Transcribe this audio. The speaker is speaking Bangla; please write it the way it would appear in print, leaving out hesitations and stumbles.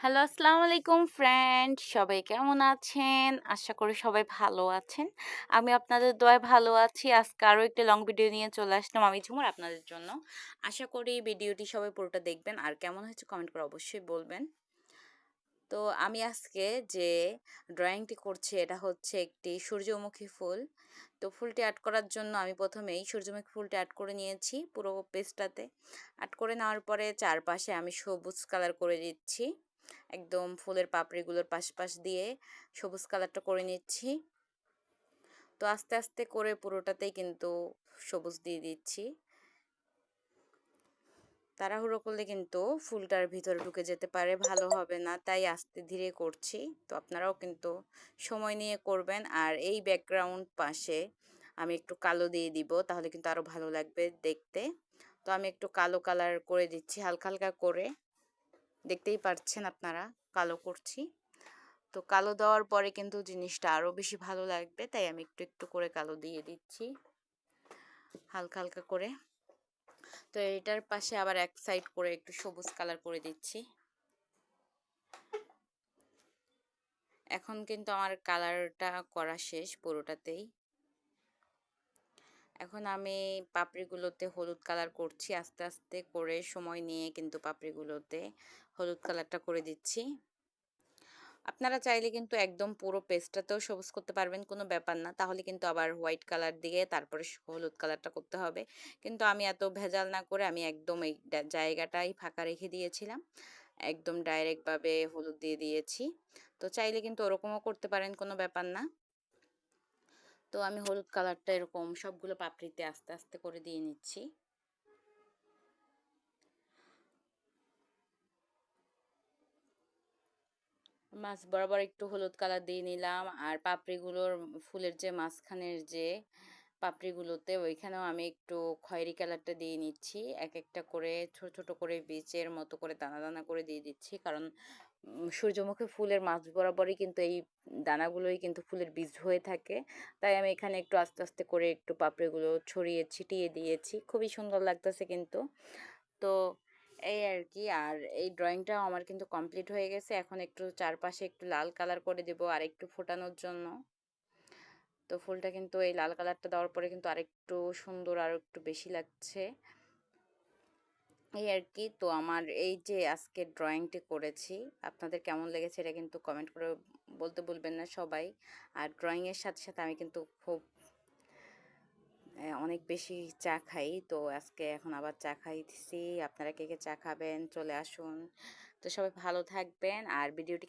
হ্যালো, আসসালামু আলাইকুম ফ্রেন্ড। সবাই কেমন আছেন? আশা করি সবাই ভালো আছেন। আমি আপনাদের দোয়ায় ভালো আছি। আজকে আরো একটা লং ভিডিও নিয়ে চলে আসলাম আমি ঝুমুর আপনাদের জন্য। আশা করি ভিডিওটি সবাই পুরোটা দেখবেন আর কেমন হয়েছে কমেন্ট করে অবশ্যই বলবেন। তো আমি আজকে যে ড্রয়িংটি করছি এটা হচ্ছে একটি সূর্যমুখী ফুল। তো ফুলটি আর্ট করার জন্য আমি প্রথমেই সূর্যমুখী ফুলটি আর্ট করে নিয়েছি পুরো পেজটাতে। আর্ট করে নেওয়ার পরে চারপাশে আমি সবুজ কালার করে দিচ্ছি। একদম ফুলের পাপড়িগুলোর পাশ দিয়ে সবুজ কালারটা করে নিচ্ছি। তো আস্তে আস্তে করে পুরোটাতেই কিন্তু সবুজ দিয়ে দিচ্ছি। তাড়াহুড়ো করলে কিন্তু ফুলটার ভিতরে ঢুকে যেতে পারে, ভালো হবে না, তাই আস্তে ধীরে করছি। তো আপনারাও কিন্তু সময় নিয়ে করবেন। আর এই ব্যাকগ্রাউন্ড পাশে আমি একটু কালো দিয়ে দিব, তাহলে কিন্তু আরো ভালো লাগবে দেখতে। তো আমি একটু কালো কালার করে দিচ্ছি হালকা হালকা করে, দেখতেই পাচ্ছেন আপনারা কালো করছি। তো কালো দেওয়ার পরে কিন্তু জিনিসটা আরো বেশি ভালো লাগবে, তাই আমি একটু একটু করে কালো দিয়ে দিচ্ছি হালকা হালকা করে। তো এটার পাশে আবার এক সাইড করে একটু সবুজ কালার করে দিচ্ছি। এখন কিন্তু আমার কালারটা করা শেষ পুরোটাতেই। এখন আমি পাপড়িগুলোতে হলুদ কালার করছি, আস্তে আস্তে করে সময় নিয়ে কিন্তু পাপড়িগুলোতে হলুদ কালারটা করে দিচ্ছি। আপনারা চাইলে কিন্তু একদম পুরো পেজটাতেও সবুজ করতে পারবেন, কোনো ব্যাপার না। তাহলে কিন্তু আবার হোয়াইট কালার দিয়ে তারপরে হলুদ কালারটা করতে হবে। কিন্তু আমি এত ভেজাল না করে আমি একদম এই জায়গাটাই ফাঁকা রেখে দিয়েছিলাম। একদম ডাইরেক্টভাবে হলুদ দিয়ে দিয়েছি। তো চাইলে কিন্তু ওরকমও করতে পারেন, কোনো ব্যাপার না। তো আমি হলুদ কালারটা এরকম সবগুলো পাপড়িতে আস্তে আস্তে করে দিয়ে নিচ্ছি। মাছ বরাবর একটু হলুদ কালার দিয়ে নিলাম। আর পাপড়িগুলোর ফুলের যে মাঝখানের যে পাপড়িগুলোতে ওইখানেও আমি একটু খয়েরি কালারটা দিয়ে নিচ্ছি। এক একটা করে ছোট ছোট করে বীজের মতো করে দানা দানা করে দিয়ে দিচ্ছি, কারণ সূর্যমুখী ফুলের মাঝ বরাবরই কিন্তু এই দানাগুলোই কিন্তু ফুলের বীজ হয়ে থাকে। তাই আমি এখানে একটু আস্তে আস্তে করে একটু পাপড়িগুলো ছড়িয়ে ছিটিয়ে দিয়েছি, খুবই সুন্দর লাগতেছে কিন্তু। তো এই আর কি। আর এই ড্রয়িংটাও আমার কিন্তু কমপ্লিট হয়ে গেছে। এখন একটু চারপাশে একটু লাল কালার করে দেব আর একটু ফোটানোর জন্য। তো ফুলটা কিন্তু এই লাল কালারটা দেওয়ার পরে কিন্তু আরেকটু সুন্দর আর একটু বেশি লাগছে, এই আর কি। তো আমার এই যে আজকে ড্রয়িংটি করেছি, আপনাদের কেমন লেগেছে এটা কিন্তু কমেন্ট করে বলতে ভুলবেন না সবাই। আর ড্রয়িংয়ের সাথে সাথে আমি কিন্তু খুব অনেক বেশি চা খাই। তো আজকে এখন আবার চা খাইতেছি। আপনারা কে কে চা খাবেন চলে আসুন। তো সবাই ভালো থাকবেন আর ভিডিওটি